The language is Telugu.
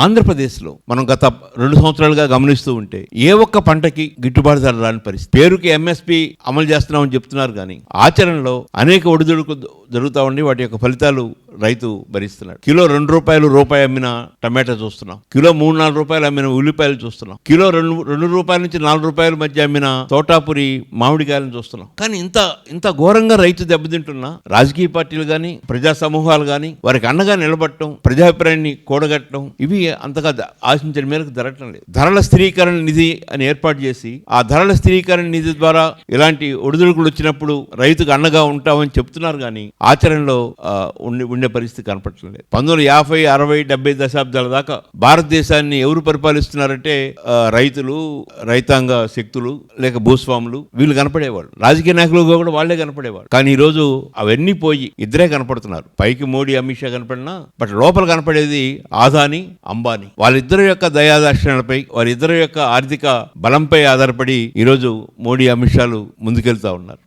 ఆంధ్రప్రదేశ్లో మనం గత 2 సంవత్సరాలుగా గమనిస్తూ ఉంటే ఏ ఒక్క పంటకి గిట్టుబాటు ధర రాని పరిస్థితి. పేరుకి ఎంఎస్పి అమలు చేస్తున్నామని చెప్తున్నారు కానీ ఆచరణలో అనేక ఒడిదుడుకు జరుగుతూ ఉండి వాటి యొక్క ఫలితాలు రైతు భరిస్తున్నాడు. కిలో రూపాయి అమ్మిన టమాటా చూస్తున్నాం, కిలో 3-4 రూపాయలు అమ్మిన ఉల్లిపాయలు చూస్తున్నాం, కిలో 2 రూపాయల నుంచి 4 రూపాయల మధ్య అమ్మిన తోటాపురి మామిడికాయలను చూస్తున్నాం. కానీ ఇంత ఘోరంగా రైతు దెబ్బతింటున్నా రాజకీయ పార్టీలు కానీ ప్రజా సమూహాలు కానీ వారికి అండగా నిలబడటం, ప్రజాభిప్రాయాన్ని కూడగట్టడం ఇవి అంతగా ఆశించిన మేరకు జరగటం లేదు. ధరల స్థిరీకరణ నిధి అని ఏర్పాటు చేసి ఆ ధరల స్థిరీకరణ నిధి ద్వారా ఇలాంటి ఒడిదుడుకులు వచ్చినప్పుడు రైతుకు అండగా ఉంటామని చెప్తున్నారు కానీ ఆచరణలో ఉండే పరిస్థితి కనపడటం లేదు. 1950, 60, 70 దశాబ్దాల దాకా భారతదేశాన్ని ఎవరు పరిపాలిస్తున్నారంటే రైతులు, రైతాంగ శక్తులు లేక భూస్వాములు వీళ్ళు కనపడేవాళ్ళు. రాజకీయ నాయకులుగా కూడా వాళ్లే కనపడేవాళ్ళు. కానీ ఈ రోజు అవన్నీ పోయి ఇద్దరే కనపడుతున్నారు. పైకి మోడీ, అమిత్ షా కనపడినా బట్ లోపల కనపడేది ఆదాని, అంబానీ. వాళ్ళిద్దరి యొక్క దయాదాక్షిణ్యాలపై, వారిద్దరి యొక్క ఆర్థిక బలంపై ఆధారపడి ఈరోజు మోడీ, అమిత్ షాలు ముందుకెళ్తా ఉన్నారు.